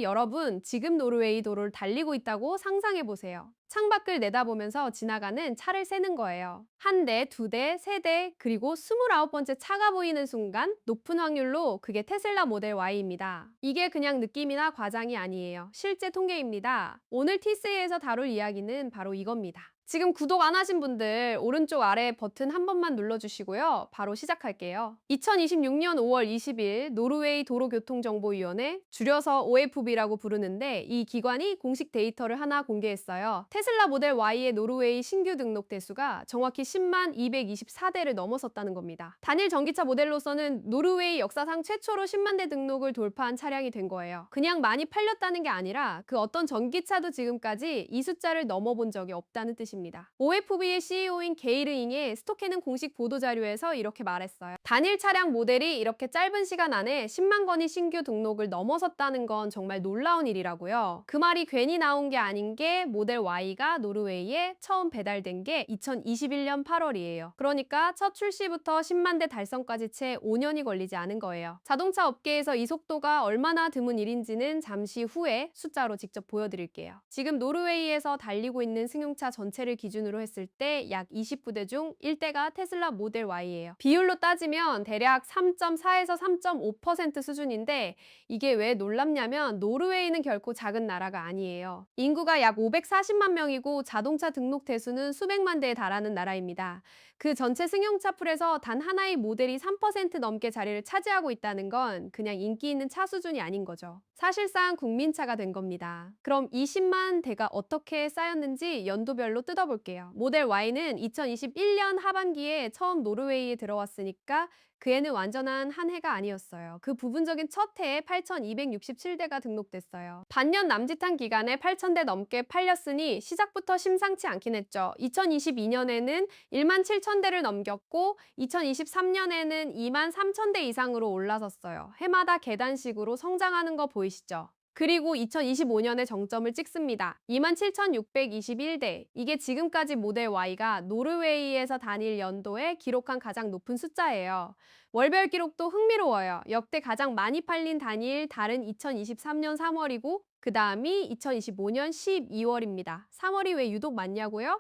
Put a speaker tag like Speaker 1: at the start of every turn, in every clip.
Speaker 1: 여러분, 지금 노르웨이 도로를 달리고 있다고 상상해 보세요. 창밖을 내다보면서 지나가는 차를 세는 거예요. 한 대, 두 대, 세 대, 그리고 29번째 차가 보이는 순간 높은 확률로 그게 테슬라 모델 Y입니다. 이게 그냥 느낌이나 과장이 아니에요. 실제 통계입니다. 오늘 티스에서 다룰 이야기는 바로 이겁니다. 지금 구독 안 하신 분들 오른쪽 아래 버튼 한 번만 눌러주시고요. 바로 시작할게요. 2026년 5월 20일 노르웨이 도로교통정보위원회, 줄여서 OFB라고 부르는데 이 기관이 공식 데이터를 하나 공개했어요. 테슬라 모델 Y의 노르웨이 신규 등록 대수가 정확히 10만 224대를 넘어섰다는 겁니다. 단일 전기차 모델로서는 노르웨이 역사상 최초로 10만 대 등록을 돌파한 차량이 된 거예요. 그냥 많이 팔렸다는 게 아니라 그 어떤 전기차도 지금까지 이 숫자를 넘어본 적이 없다는 뜻입니다. OFB의 CEO인 게이르잉의 스토케는 공식 보도자료에서 이렇게 말했어요. 단일 차량 모델이 이렇게 짧은 시간 안에 10만 건이 신규 등록을 넘어섰다는 건 정말 놀라운 일이라고요. 그 말이 괜히 나온 게 아닌 게 모델 Y가 노르웨이에 처음 배달된 게 2021년 8월이에요. 그러니까 첫 출시부터 10만 대 달성까지 채 5년이 걸리지 않은 거예요. 자동차 업계에서 이 속도가 얼마나 드문 일인지는 잠시 후에 숫자로 직접 보여드릴게요. 지금 노르웨이에서 달리고 있는 승용차 전체를 기준으로 했을 때 약 29대 중 1대가 테슬라 모델 Y예요. 비율로 따지면 대략 3.4에서 3.5% 수준인데 이게 왜 놀랍냐면 노르웨이는 결코 작은 나라가 아니에요. 인구가 약 540만 명이고 자동차 등록 대수는 수백만 대에 달하는 나라입니다. 그 전체 승용차 풀에서 단 하나의 모델이 3% 넘게 자리를 차지하고 있다는 건 그냥 인기 있는 차 수준이 아닌 거죠. 사실상 국민차가 된 겁니다. 그럼 20만 대가 어떻게 쌓였는지 연도별로 뜯어볼게요. 모델 Y는 2021년 하반기에 처음 노르웨이에 들어왔으니까 그 해는 완전한 한 해가 아니었어요. 그 부분적인 첫 해에 8,267대가 등록됐어요. 반년 남짓한 기간에 8,000대 넘게 팔렸으니 시작부터 심상치 않긴 했죠. 2022년에는 1만 7,000대를 넘겼고 2023년에는 2만 3,000대 이상으로 올라섰어요. 해마다 계단식으로 성장하는 거 보이시죠? 그리고 2025년에 정점을 찍습니다. 27,621대. 이게 지금까지 모델 Y가 노르웨이에서 단일 연도에 기록한 가장 높은 숫자예요. 월별 기록도 흥미로워요. 역대 가장 많이 팔린 단일 달은 2023년 3월이고 그 다음이 2025년 12월입니다. 3월이 왜 유독 많냐고요?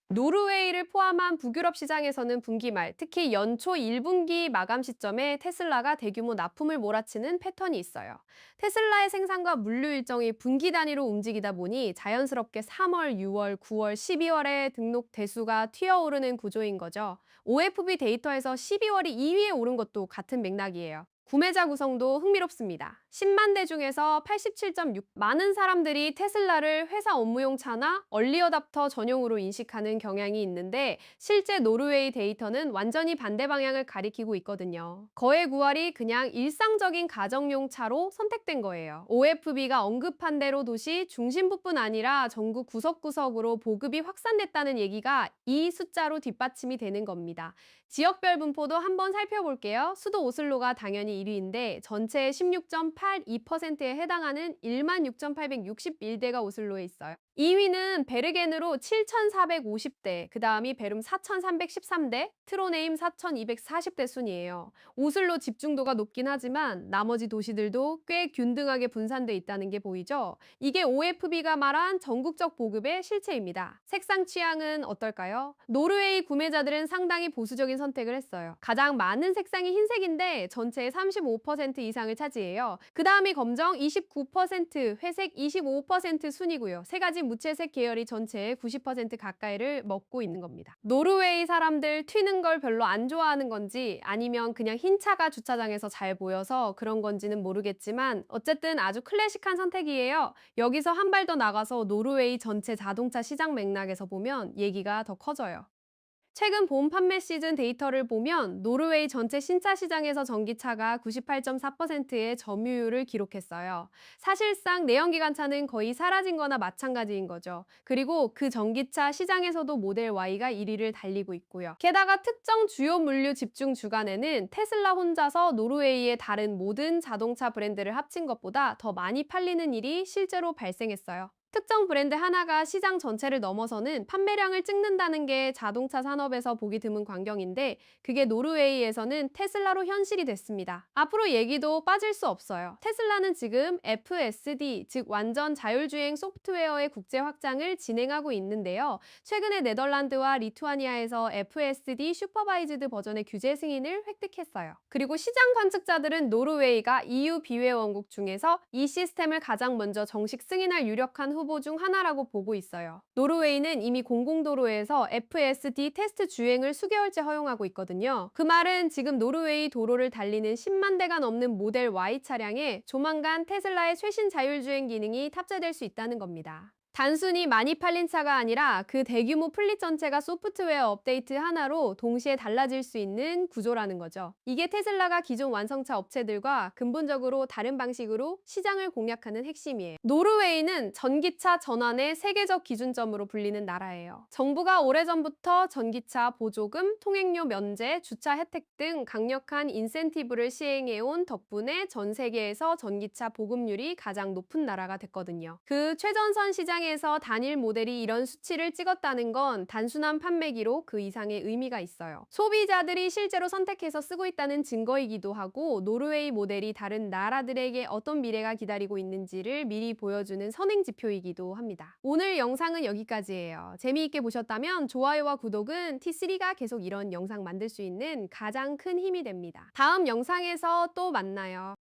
Speaker 1: 노르웨이를 포함한 북유럽 시장에서는 분기 말, 특히 연초 1분기 마감 시점에 테슬라가 대규모 납품을 몰아치는 패턴이 있어요. 테슬라의 생산과 물류 일정이 분기 단위로 움직이다 보니 자연스럽게 3월, 6월, 9월, 12월에 등록 대수가 튀어오르는 구조인 거죠. OFB 데이터에서 12월이 2위에 오른 것도 같은 맥락이에요. 구매자 구성도 흥미롭습니다. 10만 대 중에서 87.6 많은 사람들이 테슬라를 회사 업무용 차나 얼리어답터 전용으로 인식하는 경향이 있는데 실제 노르웨이 데이터는 완전히 반대 방향을 가리키고 있거든요. 거의 9할이 그냥 일상적인 가정용 차로 선택된 거예요. OFB가 언급한 대로 도시 중심부뿐 아니라 전국 구석구석으로 보급이 확산됐다는 얘기가 이 숫자로 뒷받침이 되는 겁니다. 지역별 분포도 한번 살펴볼게요. 수도 오슬로가 당연히 1위인데 전체의 16.82%에 해당하는 16,861대가 오슬로에 있어요. 2위는 베르겐으로 7,450대, 그 다음이 베름 4,313대, 트로네임 4,240대 순이에요. 오슬로 집중도가 높긴 하지만 나머지 도시들도 꽤 균등하게 분산돼 있다는 게 보이죠? 이게 OFB가 말한 전국적 보급의 실체입니다. 색상 취향은 어떨까요? 노르웨이 구매자들은 상당히 보수적인 선택을 했어요. 가장 많은 색상이 흰색인데 전체의 35% 이상을 차지해요. 그 다음이 검정 29%, 회색 25% 순이고요. 세 가지 무채색 계열이 전체의 90% 가까이를 먹고 있는 겁니다. 노르웨이 사람들 튀는 걸 별로 안 좋아하는 건지 아니면 그냥 흰 차가 주차장에서 잘 보여서 그런 건지는 모르겠지만 어쨌든 아주 클래식한 선택이에요. 여기서 한 발 더 나가서 노르웨이 전체 자동차 시장 맥락에서 보면 얘기가 더 커져요. 최근 봄 판매 시즌 데이터를 보면 노르웨이 전체 신차 시장에서 전기차가 98.4%의 점유율을 기록했어요. 사실상 내연기관차는 거의 사라진 거나 마찬가지인 거죠. 그리고 그 전기차 시장에서도 모델 Y가 1위를 달리고 있고요. 게다가 특정 주요 물류 집중 주간에는 테슬라 혼자서 노르웨이의 다른 모든 자동차 브랜드를 합친 것보다 더 많이 팔리는 일이 실제로 발생했어요. 특정 브랜드 하나가 시장 전체를 넘어서는 판매량을 찍는다는 게 자동차 산업에서 보기 드문 광경인데 그게 노르웨이에서는 테슬라로 현실이 됐습니다. 앞으로 얘기도 빠질 수 없어요. 테슬라는 지금 FSD, 즉 완전 자율주행 소프트웨어의 국제 확장을 진행하고 있는데요. 최근에 네덜란드와 리투아니아에서 FSD 슈퍼바이즈드 버전의 규제 승인을 획득했어요. 그리고 시장 관측자들은 노르웨이가 EU 비회원국 중에서 이 시스템을 가장 먼저 정식 승인할 유력한 후보 중 하나라고 보고 있어요. 노르웨이는 이미 공공도로에서 FSD 테스트 주행을 수개월째 허용하고 있거든요. 그 말은 지금 노르웨이 도로를 달리는 10만 대가 넘는 모델 Y 차량에 조만간 테슬라의 최신 자율주행 기능이 탑재될 수 있다는 겁니다. 단순히 많이 팔린 차가 아니라 그 대규모 플릿 전체가 소프트웨어 업데이트 하나로 동시에 달라질 수 있는 구조라는 거죠. 이게 테슬라가 기존 완성차 업체들과 근본적으로 다른 방식으로 시장을 공략하는 핵심이에요. 노르웨이는 전기차 전환의 세계적 기준점으로 불리는 나라예요. 정부가 오래전부터 전기차 보조금, 통행료 면제, 주차 혜택 등 강력한 인센티브를 시행해온 덕분에 전 세계에서 전기차 보급률이 가장 높은 나라가 됐거든요. 그 최전선 시장 에서 단일 모델이 이런 수치를 찍었다는 건 단순한 판매기로 그 이상의 의미가 있어요. 소비자들이 실제로 선택해서 쓰고 있다는 증거이기도 하고 노르웨이 모델이 다른 나라들에게 어떤 미래가 기다리고 있는지를 미리 보여주는 선행지표이기도 합니다. 오늘 영상은 여기까지예요. 재미있게 보셨다면 좋아요와 구독은 T3가 계속 이런 영상 만들 수 있는 가장 큰 힘이 됩니다. 다음 영상에서 또 만나요.